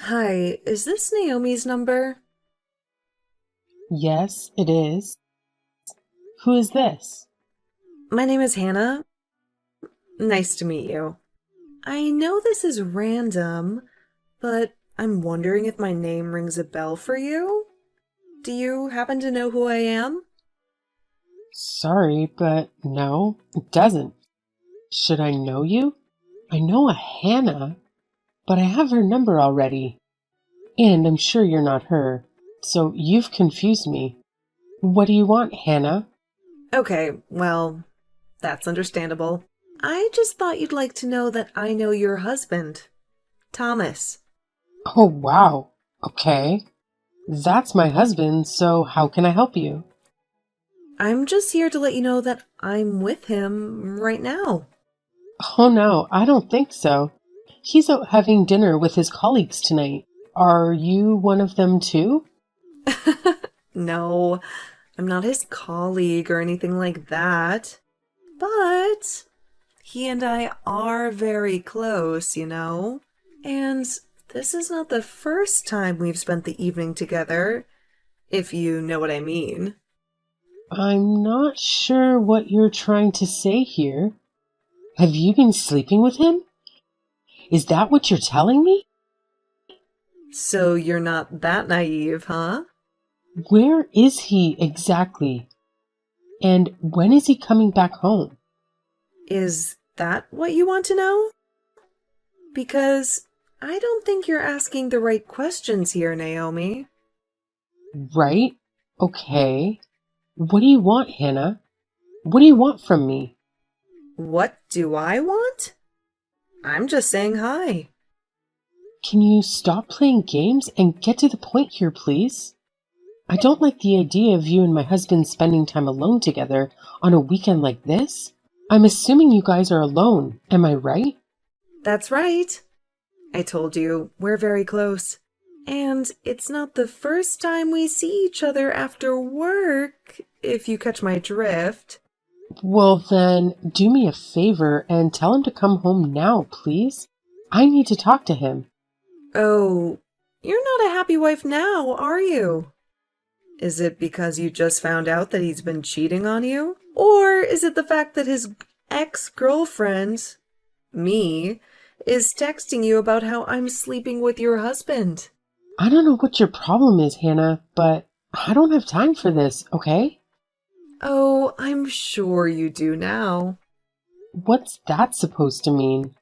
Hi, is this Naomi's number? Yes, it is. Who is this? My name is Hannah. Nice to meet you. I know this is random, but I'm wondering if my name rings a bell for you? Do you happen to know who I am? Sorry, but no, it doesn't. Should I know you? I know a Hannah, but I have her number already. And I'm sure you're not her. So you've confused me. What do you want, Hannah? Okay, well, that's understandable. I just thought you'd like to know that I know your husband, Thomas. Oh, wow. Okay. That's my husband, so how can I help you? I'm just here to let you know that I'm with him right now. Oh, no, I don't think so. He's out having dinner with his colleagues tonight. Are you one of them too? No, I'm not his colleague or anything like that. But he and I are very close, you know? And this is not the first time we've spent the evening together, if you know what I mean. I'm not sure what you're trying to say here. Have you been sleeping with him? Is that what you're telling me? So you're not that naive, huh? Where is he exactly? And when is he coming back home? Is that what you want to know? Because I don't think you're asking the right questions here, Naomi. Right? Okay. What do you want, Hannah? What do you want from me? What do I want? I'm just saying hi. Can you stop playing games and get to the point here, please? I don't like the idea of you and my husband spending time alone together on a weekend like this. I'm assuming you guys are alone, am I right? That's right. I told you, we're very close. And it's not the first time we see each other after work, if you catch my drift. Well, then, do me a favor and tell him to come home now, please. I need to talk to him. Oh, you're not a happy wife now, are you? Is it because you just found out that he's been cheating on you? Or is it the fact that his ex-girlfriend, me, is texting you about how I'm sleeping with your husband? I don't know what your problem is, Hannah, but I don't have time for this, okay? Oh, I'm sure you do now. What's that supposed to mean?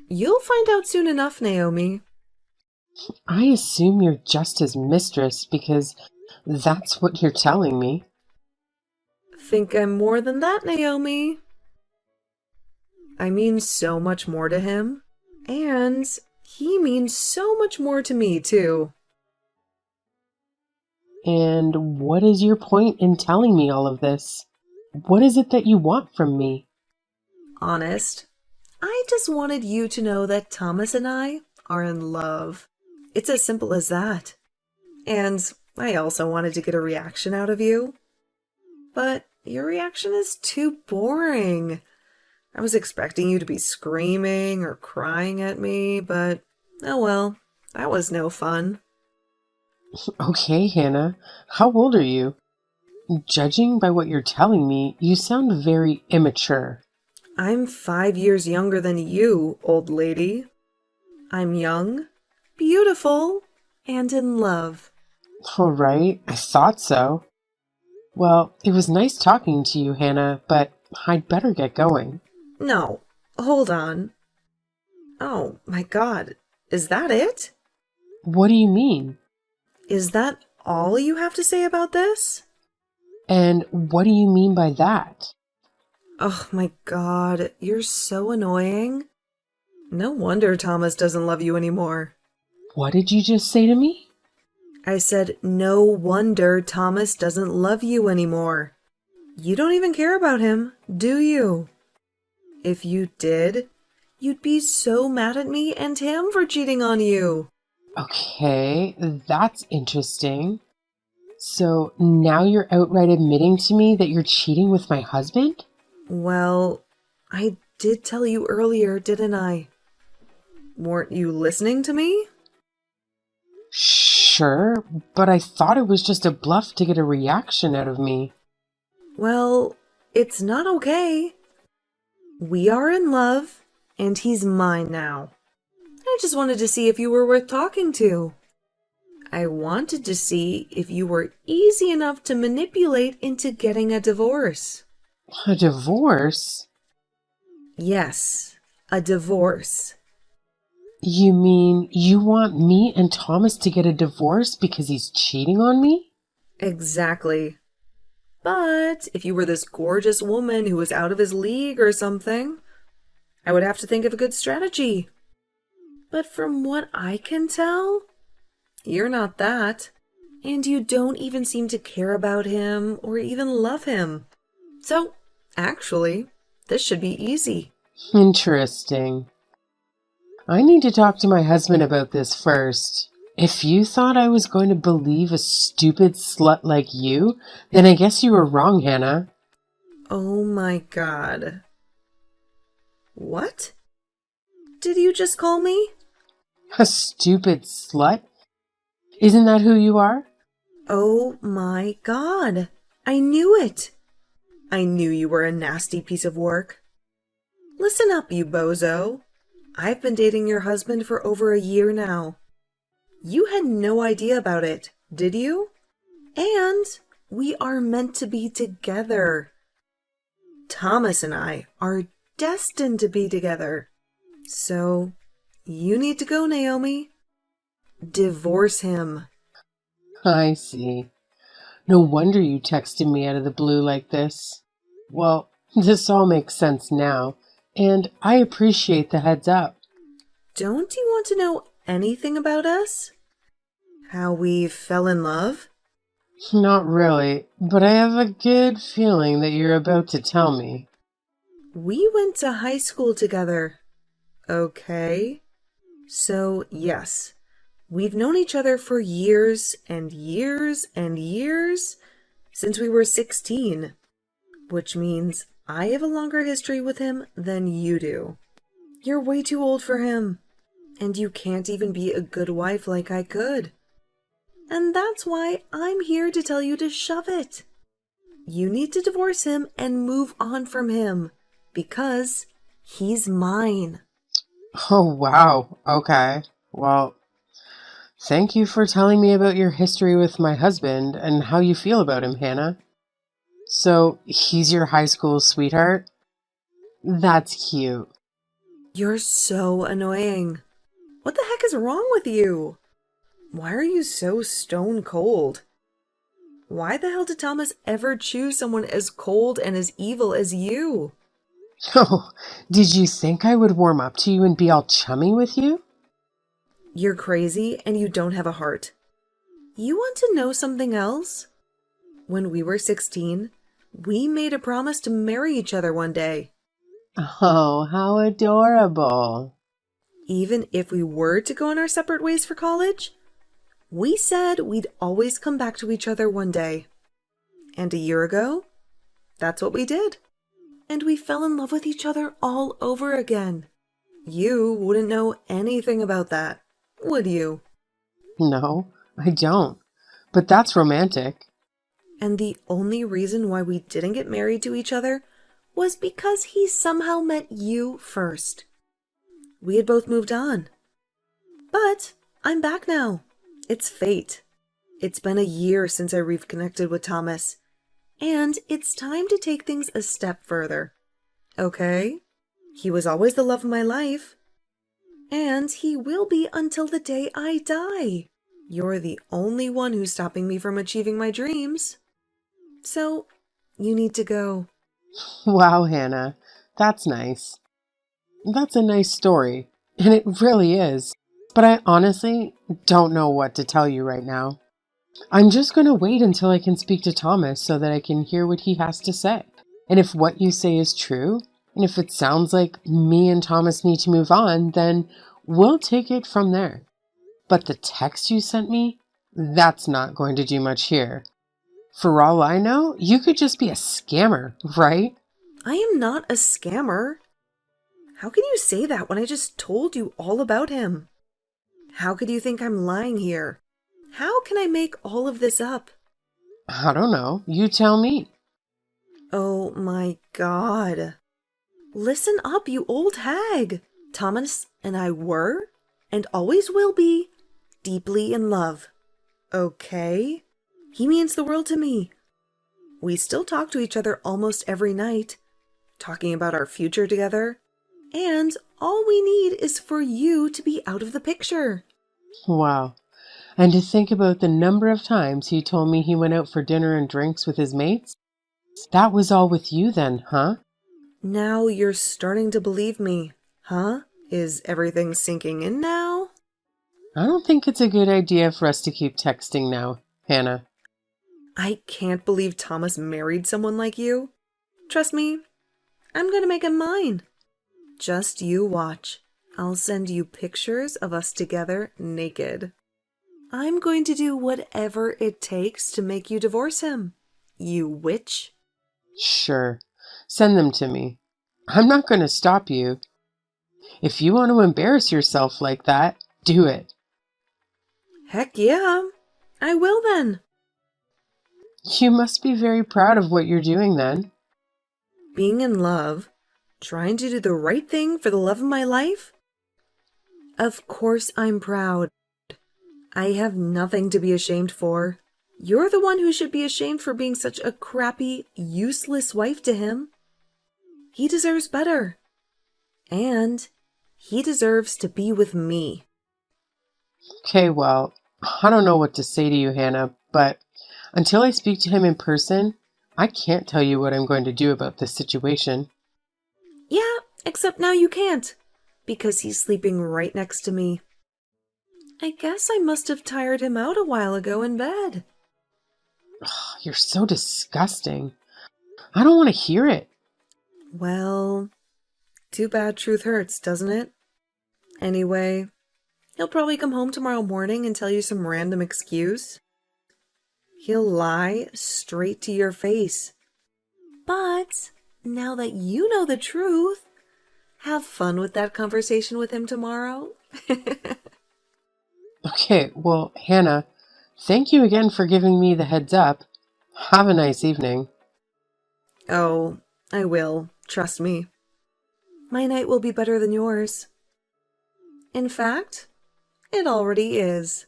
You'll find out soon enough, Naomi. I assume you're just his mistress because that's what you're telling me. Think I'm more than that, Naomi. I mean so much more to him. And he means so much more to me, too. And what is your point in telling me all of this? What is it that you want from me? Honest, I just wanted you to know that Thomas and I are in love. It's as simple as that. And I also wanted to get a reaction out of you. But your reaction is too boring. I was expecting you to be screaming or crying at me, but oh well, that was no fun. Okay, Hannah, how old are you? Judging by what you're telling me, you sound very immature. I'm 5 years younger than you, old lady. I'm young, beautiful, and in love. All right, I thought so. Well, it was nice talking to you, Hannah, but I'd better get going. No, hold on. Oh my god, is that it? What do you mean? Is that all you have to say about this? And what do you mean by that? Oh my god, you're so annoying. No wonder Thomas doesn't love you anymore. What did you just say to me? I said, no wonder Thomas doesn't love you anymore. You don't even care about him, do you? If you did, you'd be so mad at me and him for cheating on you. Okay, that's interesting. So now you're outright admitting to me that you're cheating with my husband? Well, I did tell you earlier, didn't I? Weren't you listening to me? Sure, but I thought it was just a bluff to get a reaction out of me. Well, it's not okay. We are in love, and he's mine now. I just wanted to see if you were worth talking to. I wanted to see if you were easy enough to manipulate into getting a divorce. A divorce? Yes, a divorce. You mean you want me and Thomas to get a divorce because he's cheating on me? Exactly. But if you were this gorgeous woman who was out of his league or something, I would have to think of a good strategy. But from what I can tell, you're not that. And you don't even seem to care about him or even love him. So, actually, this should be easy. Interesting. I need to talk to my husband about this first. If you thought I was going to believe a stupid slut like you, then I guess you were wrong, Hannah. Oh my God. What? Did you just call me? A stupid slut? Isn't that who you are? Oh my God. I knew it. I knew you were a nasty piece of work. Listen up, you bozo. I've been dating your husband for over a year now. You had no idea about it, did you? And we are meant to be together. Thomas and I are destined to be together. So, you need to go, Naomi. Divorce him. I see. No wonder you texted me out of the blue like this. Well, this all makes sense now, and I appreciate the heads up. Don't you want to know anything about us? How we fell in love? Not really, but I have a good feeling that you're about to tell me. We went to high school together. Okay. So, yes, we've known each other for years and years and years since we were 16, which means I have a longer history with him than you do. You're way too old for him, and you can't even be a good wife like I could. And that's why I'm here to tell you to shove it. You need to divorce him and move on from him, because he's mine. Oh, wow. Okay. Well, thank you for telling me about your history with my husband and how you feel about him, Hannah. So, he's your high school sweetheart? That's cute. You're so annoying. What the heck is wrong with you? Why are you so stone cold? Why the hell did Thomas ever choose someone as cold and as evil as you? Oh, did you think I would warm up to you and be all chummy with you? You're crazy and you don't have a heart. You want to know something else? When we were 16, we made a promise to marry each other one day. Oh, how adorable. Even if we were to go on our separate ways for college, we said we'd always come back to each other one day. And a year ago, that's what we did. And we fell in love with each other all over again. You wouldn't know anything about that, would you? No, I don't. But that's romantic. And the only reason why we didn't get married to each other was because he somehow met you first. We had both moved on. But I'm back now. It's fate. It's been a year since I reconnected with Thomas, and it's time to take things a step further. Okay? He was always the love of my life, and he will be until the day I die. You're the only one who's stopping me from achieving my dreams. So, you need to go. Wow, Hannah, that's nice. That's a nice story, and it really is. But I honestly don't know what to tell you right now. I'm just going to wait until I can speak to Thomas so that I can hear what he has to say. And if what you say is true, and if it sounds like me and Thomas need to move on, then we'll take it from there. But the text you sent me, that's not going to do much here. For all I know, you could just be a scammer, right? I am not a scammer. How can you say that when I just told you all about him? How could you think I'm lying here? How can I make all of this up? I don't know. You tell me. Oh my God. Listen up, you old hag. Thomas and I were, and always will be, deeply in love. Okay? He means the world to me. We still talk to each other almost every night, talking about our future together. And all we need is for you to be out of the picture. Wow. And to think about the number of times he told me he went out for dinner and drinks with his mates. That was all with you then, huh? Now you're starting to believe me, huh? Is everything sinking in now? I don't think it's a good idea for us to keep texting now, Hannah. I can't believe Thomas married someone like you. Trust me, I'm gonna make him mine. Just you watch. I'll send you pictures of us together naked. I'm going to do whatever it takes to make you divorce him. You witch. Sure. Send them to me. I'm not going to stop you. If you want to embarrass yourself like that, do it. Heck yeah. I will then. You must be very proud of what you're doing then. Being in love, trying to do the right thing for the love of my life? Of course I'm proud. I have nothing to be ashamed for. You're the one who should be ashamed for being such a crappy, useless wife to him. He deserves better. And he deserves to be with me. Okay, well, I don't know what to say to you, Hannah, but until I speak to him in person, I can't tell you what I'm going to do about this situation. Yeah, except now you can't, because he's sleeping right next to me. I guess I must have tired him out a while ago in bed. You're so disgusting. I don't want to hear it. Well, too bad truth hurts, doesn't it? Anyway, he'll probably come home tomorrow morning and tell you some random excuse. He'll lie straight to your face. But now that you know the truth, have fun with that conversation with him tomorrow. Okay, well, Hannah, thank you again for giving me the heads up. Have a nice evening. Oh, I will. Trust me. My night will be better than yours. In fact, it already is.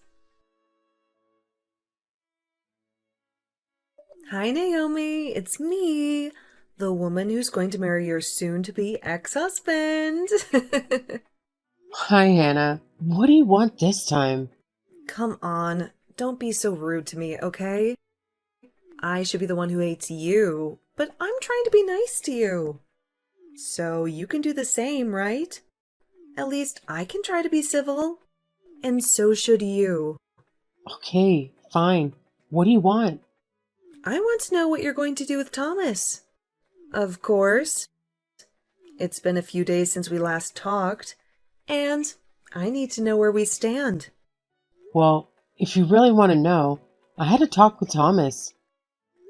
Hi, Naomi. It's me, the woman who's going to marry your soon-to-be ex-husband. Hi, Hannah. What do you want this time? Come on. Don't be so rude to me, okay? I should be the one who hates you, but I'm trying to be nice to you. So you can do the same, right? At least I can try to be civil. And so should you. Okay, fine. What do you want? I want to know what you're going to do with Thomas. Of course. It's been a few days since we last talked, and I need to know where we stand. Well, if you really want to know, I had a talk with Thomas.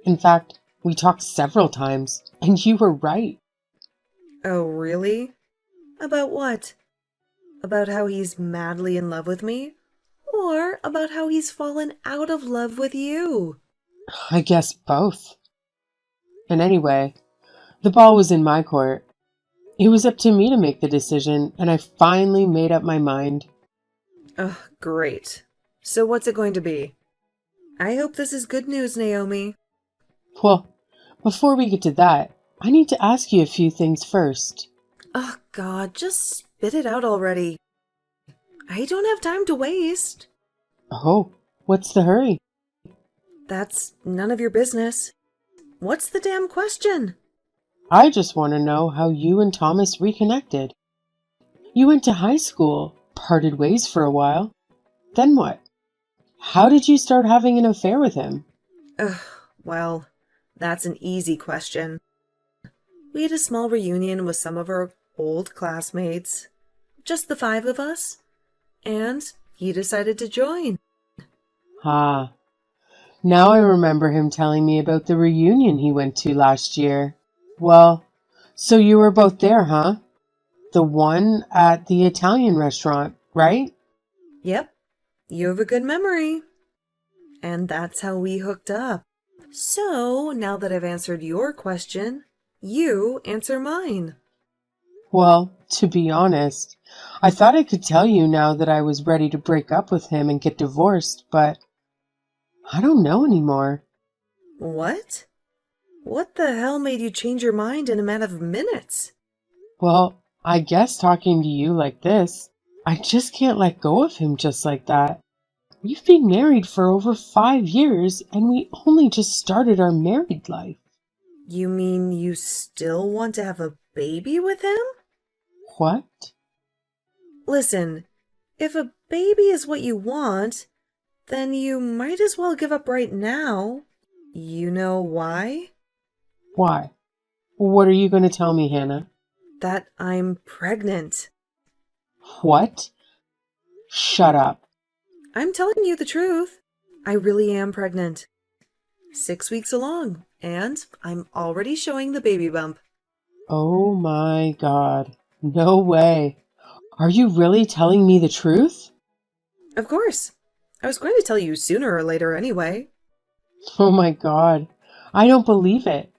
In fact, we talked several times, and you were right. Oh, really? About what? About how he's madly in love with me? Or about how he's fallen out of love with you? I guess both. And anyway, the ball was in my court. It was up to me to make the decision, and I finally made up my mind. Ugh, great. So what's it going to be? I hope this is good news, Naomi. Well, before we get to that, I need to ask you a few things first. Oh, God, just spit it out already. I don't have time to waste. Oh, what's the hurry? That's none of your business. What's the damn question? I just want to know how you and Thomas reconnected. You went to high school, parted ways for a while. Then what? How did you start having an affair with him? Ugh, well, that's an easy question. We had a small reunion with some of our old classmates. Just the 5 of us. And he decided to join. Ah, now I remember him telling me about the reunion he went to last year. Well, so you were both there, huh? The one at the Italian restaurant, right? Yep, you have a good memory. And that's how we hooked up. So, now that I've answered your question, you answer mine. Well, to be honest, I thought I could tell you now that I was ready to break up with him and get divorced, but I don't know anymore. What? What the hell made you change your mind in a matter of minutes? Well, I guess talking to you like this, I just can't let go of him just like that. We've been married for over 5 years and we only just started our married life. You mean you still want to have a baby with him? What? Listen, if a baby is what you want, then you might as well give up right now. You know why? Why? What are you going to tell me, Hannah? That I'm pregnant. What? Shut up. I'm telling you the truth. I really am pregnant. 6 weeks along, and I'm already showing the baby bump. Oh my God. No way. Are you really telling me the truth? Of course. I was going to tell you sooner or later anyway. Oh my God. I don't believe it.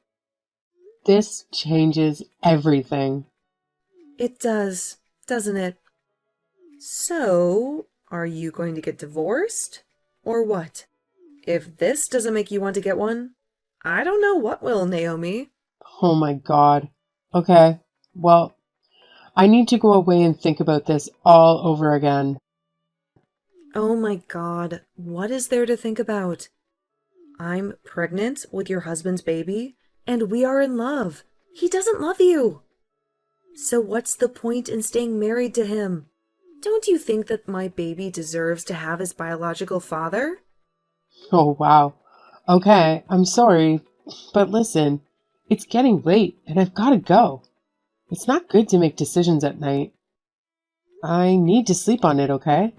This changes everything. It does, doesn't it? So, are you going to get divorced? Or what? If this doesn't make you want to get one, I don't know what will, Naomi. Oh my God. Okay. Well, I need to go away and think about this all over again. Oh my God, what is there to think about? I'm pregnant with your husband's baby, and we are in love. He doesn't love you. So what's the point in staying married to him? Don't you think that my baby deserves to have his biological father? Oh wow. Okay, I'm sorry. But listen, it's getting late and I've got to go. It's not good to make decisions at night. I need to sleep on it, okay?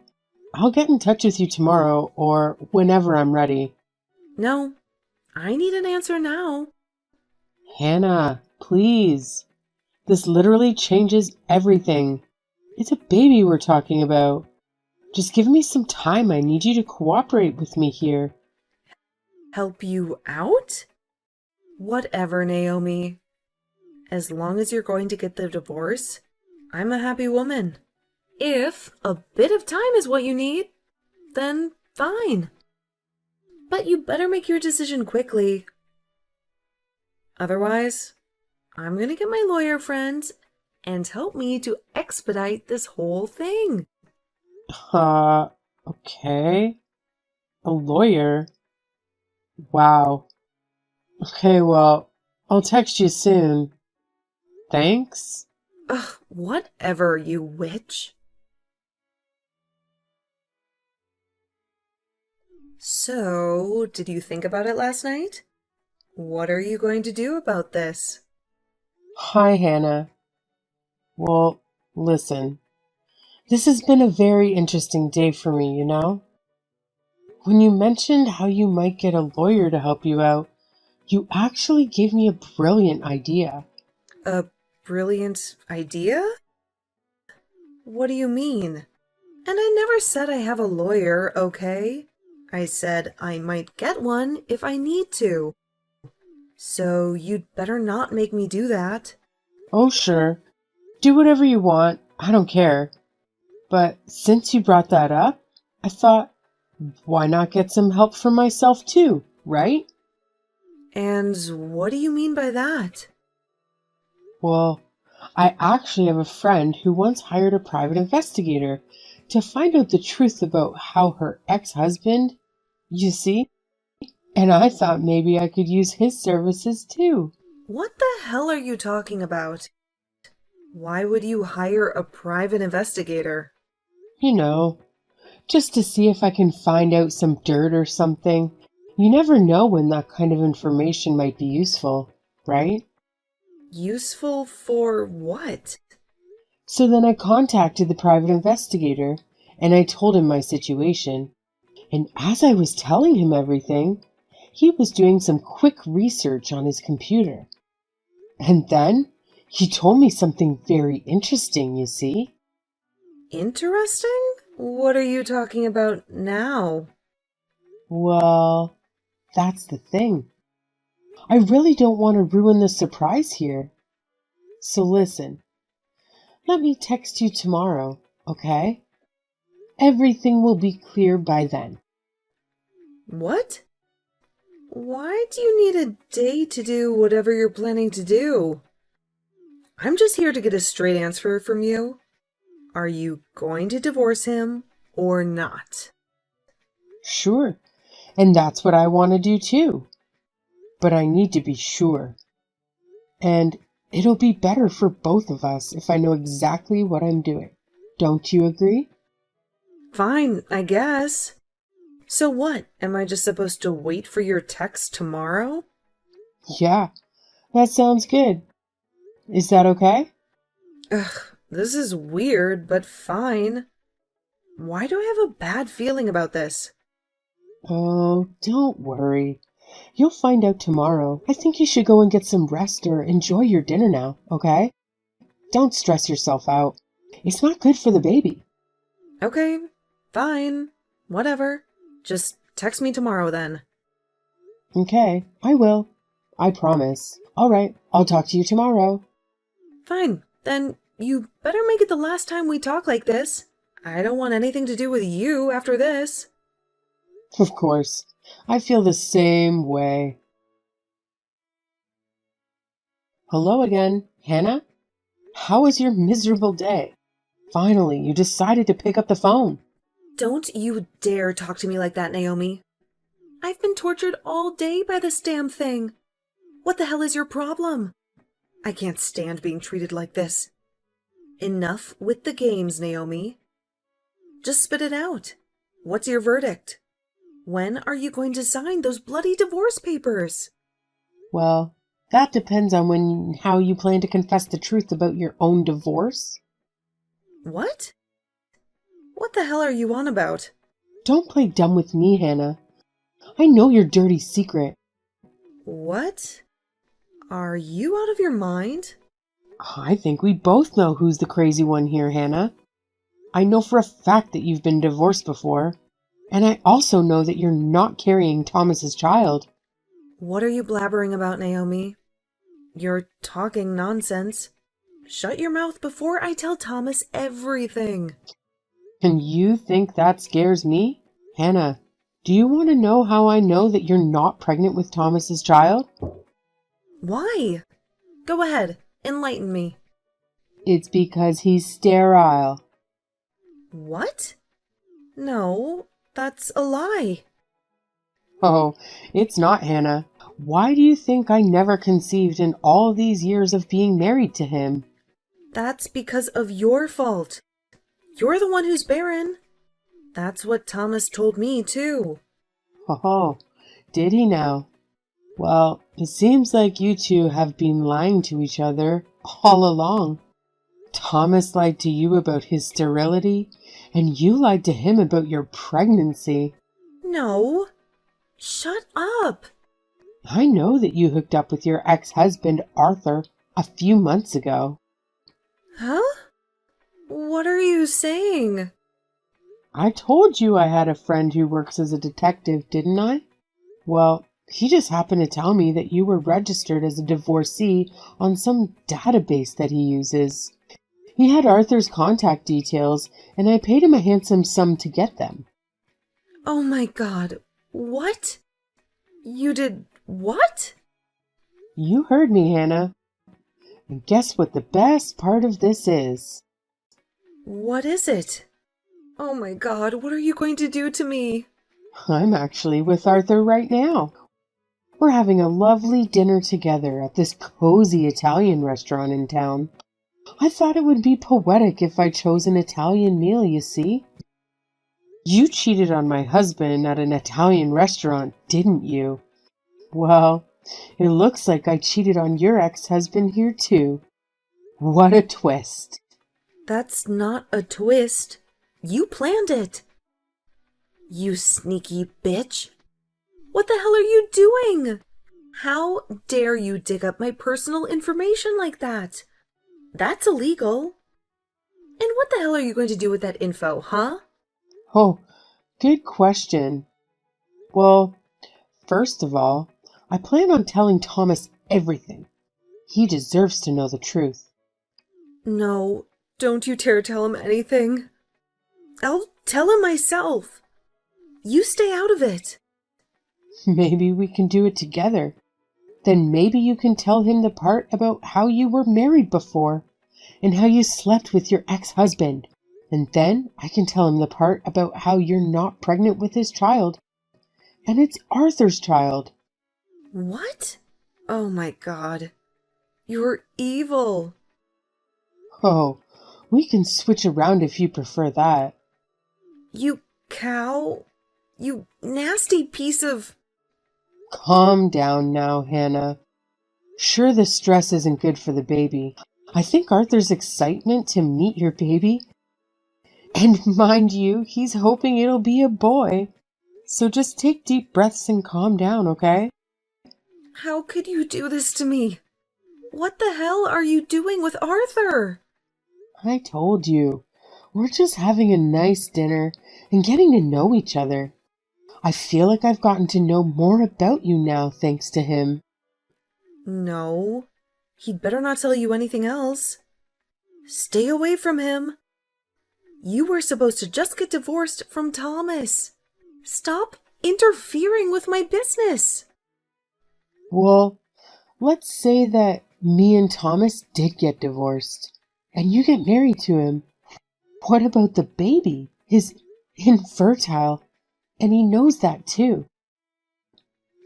I'll get in touch with you tomorrow or whenever I'm ready. No, I need an answer now. Hannah, please. This literally changes everything. It's a baby we're talking about. Just give me some time. I need you to cooperate with me here. Help you out? Whatever, Naomi. As long as you're going to get the divorce, I'm a happy woman. If a bit of time is what you need, then fine. But you better make your decision quickly. Otherwise, I'm going to get my lawyer friends and help me to expedite this whole thing. Uh, okay. A lawyer? Wow. Okay, well, I'll text you soon. Thanks. Ugh, whatever, you witch. So, did you think about it last night? What are you going to do about this? Hi, Hannah. Well, listen. This has been a very interesting day for me, you know? When you mentioned how you might get a lawyer to help you out, you actually gave me a brilliant idea. A brilliant idea? What do you mean? And I never said I have a lawyer, okay? I said I might get one if I need to. So you'd better not make me do that. Oh, sure. Do whatever you want. I don't care. But since you brought that up, I thought, why not get some help for myself too, right? And what do you mean by that? Well, I actually have a friend who once hired a private investigator to find out the truth about how her ex-husband, you see? And I thought maybe I could use his services too. What the hell are you talking about? Why would you hire a private investigator? You know, just to see if I can find out some dirt or something. You never know when that kind of information might be useful, right? Useful for what? So then I contacted the private investigator and I told him my situation. And as I was telling him everything, he was doing some quick research on his computer. And then he told me something very interesting, you see. Interesting? What are you talking about now? Well, that's the thing. I really don't want to ruin the surprise here. So listen, let me text you tomorrow, okay? Everything will be clear by then. What? Why do you need a day to do whatever you're planning to do? I'm just here to get a straight answer from you. Are you going to divorce him or not? Sure, and that's what I want to do too. But I need to be sure. And it'll be better for both of us if I know exactly what I'm doing. Don't you agree? Fine, I guess. So what? Am I just supposed to wait for your text tomorrow? Yeah, that sounds good. Is that okay? Ugh, this is weird, but fine. Why do I have a bad feeling about this? Oh, don't worry. You'll find out tomorrow. I think you should go and get some rest or enjoy your dinner now, okay? Don't stress yourself out. It's not good for the baby. Okay, fine. Whatever. Just text me tomorrow then. Okay, I will. I promise. All right, I'll talk to you tomorrow. Fine. Then you better make it the last time we talk like this. I don't want anything to do with you after this. Of course. I feel the same way. Hello again, Hannah? How was your miserable day? Finally, you decided to pick up the phone. Don't you dare talk to me like that, Naomi. I've been tortured all day by this damn thing. What the hell is your problem? I can't stand being treated like this. Enough with the games, Naomi. Just spit it out. What's your verdict? When are you going to sign those bloody divorce papers? Well, that depends on how you plan to confess the truth about your own divorce. What? What the hell are you on about? Don't play dumb with me, Hannah. I know your dirty secret. What? Are you out of your mind? I think we both know who's the crazy one here, Hannah. I know for a fact that you've been divorced before, and I also know that you're not carrying Thomas's child. What are you blabbering about, Naomi? You're talking nonsense. Shut your mouth before I tell Thomas everything. And you think that scares me? Hannah, do you want to know how I know that you're not pregnant with Thomas's child? Why? Go ahead, enlighten me. It's because he's sterile. What? No, that's a lie. Oh, it's not, Hannah. Why do you think I never conceived in all these years of being married to him? That's because of your fault. You're the one who's barren. That's what Thomas told me, too. Oh, did he now? Well, it seems like you two have been lying to each other all along. Thomas lied to you about his sterility, and you lied to him about your pregnancy. No. Shut up. I know that you hooked up with your ex-husband, Arthur, a few months ago. Huh? What are you saying? I told you I had a friend who works as a detective, didn't I? Well, he just happened to tell me that you were registered as a divorcee on some database that he uses. He had Arthur's contact details, and I paid him a handsome sum to get them. Oh my God. What? You did what? You heard me, Hannah. And guess what the best part of this is? What is it? Oh my God, what are you going to do to me? I'm actually with Arthur right now. We're having a lovely dinner together at this cozy Italian restaurant in town. I thought it would be poetic if I chose an Italian meal, you see. You cheated on my husband at an Italian restaurant, didn't you? Well, it looks like I cheated on your ex-husband here too. What a twist. That's not a twist. You planned it. You sneaky bitch. What the hell are you doing? How dare you dig up my personal information like that? That's illegal. And what the hell are you going to do with that info, huh? Oh, good question. Well, first of all, I plan on telling Thomas everything. He deserves to know the truth. No, don't you dare tell him anything. I'll tell him myself. You stay out of it. Maybe we can do it together. Then maybe you can tell him the part about how you were married before and how you slept with your ex-husband. And then I can tell him the part about how you're not pregnant with his child. And it's Arthur's child. What? Oh my God. You're evil. Oh, we can switch around if you prefer that. You cow. You nasty piece of... Calm down now, Hannah. Sure, the stress isn't good for the baby. I think Arthur's excitement to meet your baby, and mind you, he's hoping it'll be a boy. So just take deep breaths and calm down, okay? How could you do this to me? What the hell are you doing with Arthur? I told you. We're just having a nice dinner and getting to know each other. I feel like I've gotten to know more about you now thanks to him. No. He'd better not tell you anything else. Stay away from him. You were supposed to just get divorced from Thomas. Stop interfering with my business. Well, let's say that me and Thomas did get divorced, and you get married to him. What about the baby? He's infertile, and he knows that too.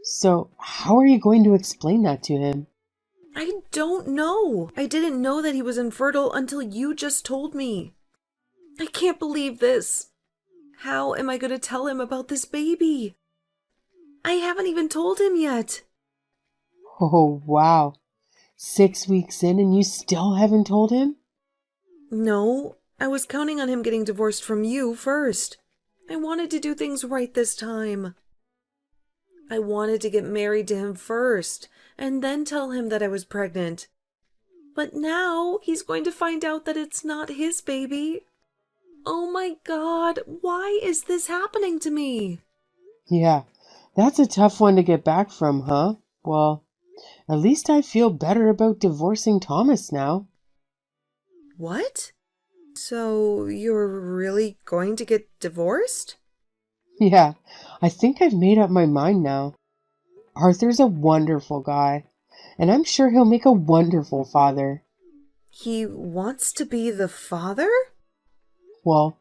So how are you going to explain that to him? I don't know. I didn't know that he was infertile until you just told me. I can't believe this. How am I going to tell him about this baby? I haven't even told him yet. Oh, wow. 6 weeks in and you still haven't told him? No, I was counting on him getting divorced from you first. I wanted to do things right this time. I wanted to get married to him first, and then tell him that I was pregnant. But now he's going to find out that it's not his baby. Oh my God, why is this happening to me? Yeah, that's a tough one to get back from, huh? Well, at least I feel better about divorcing Thomas now. What? So you're really going to get divorced? Yeah, I think I've made up my mind now. Arthur's a wonderful guy, and I'm sure he'll make a wonderful father. He wants to be the father? Well,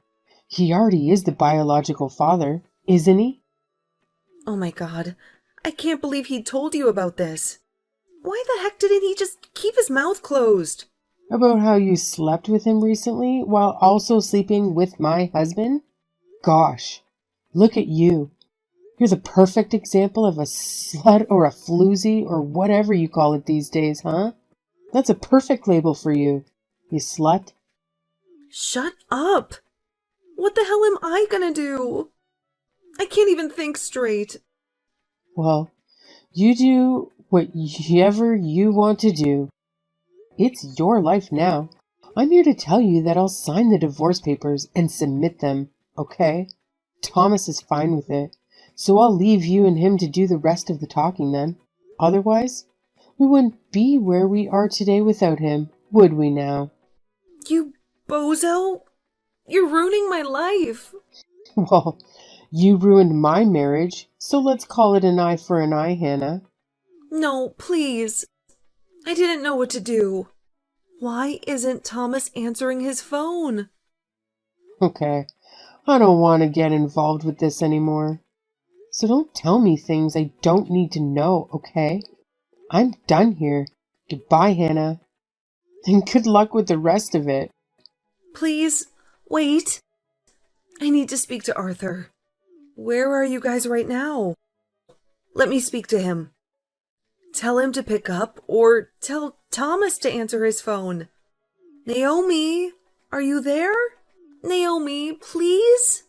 he already is the biological father, isn't he? Oh my God, I can't believe he told you about this. Why the heck didn't he just keep his mouth closed? About how you slept with him recently while also sleeping with my husband? Gosh, look at you. You're the perfect example of a slut or a floozy or whatever you call it these days, huh? That's a perfect label for you, you slut. Shut up! What the hell am I gonna do? I can't even think straight. Well, you do whatever you want to do. It's your life now. I'm here to tell you that I'll sign the divorce papers and submit them, okay? Thomas is fine with it, so I'll leave you and him to do the rest of the talking then. Otherwise, we wouldn't be where we are today without him, would we now? You bozo! You're ruining my life! Well, you ruined my marriage, so let's call it an eye for an eye, Hannah. No, please. I didn't know what to do. Why isn't Thomas answering his phone? Okay, I don't want to get involved with this anymore. So don't tell me things I don't need to know, okay? I'm done here. Goodbye, Hannah. And good luck with the rest of it. Please, wait. I need to speak to Arthur. Where are you guys right now? Let me speak to him. Tell him to pick up, or tell Thomas to answer his phone. Naomi, are you there? Naomi, please?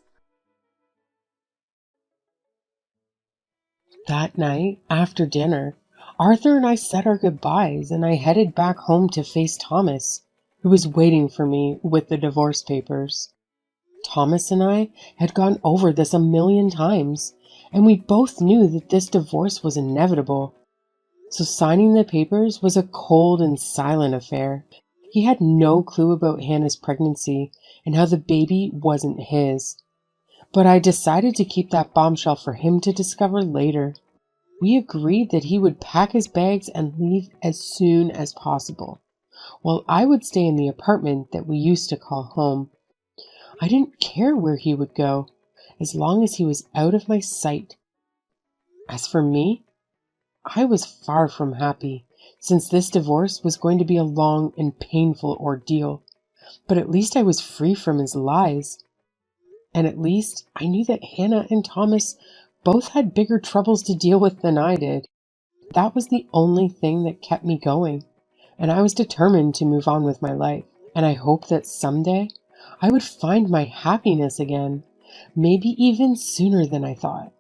That night, after dinner, Arthur and I said our goodbyes and I headed back home to face Thomas, who was waiting for me with the divorce papers. Thomas and I had gone over this a million times, and we both knew that this divorce was inevitable. So signing the papers was a cold and silent affair. He had no clue about Hannah's pregnancy and how the baby wasn't his. But I decided to keep that bombshell for him to discover later. We agreed that he would pack his bags and leave as soon as possible, while I would stay in the apartment that we used to call home. I didn't care where he would go, as long as he was out of my sight. As for me, I was far from happy, since this divorce was going to be a long and painful ordeal. But at least I was free from his lies. And at least I knew that Hannah and Thomas both had bigger troubles to deal with than I did. That was the only thing that kept me going, and I was determined to move on with my life. And I hoped that someday I would find my happiness again, maybe even sooner than I thought.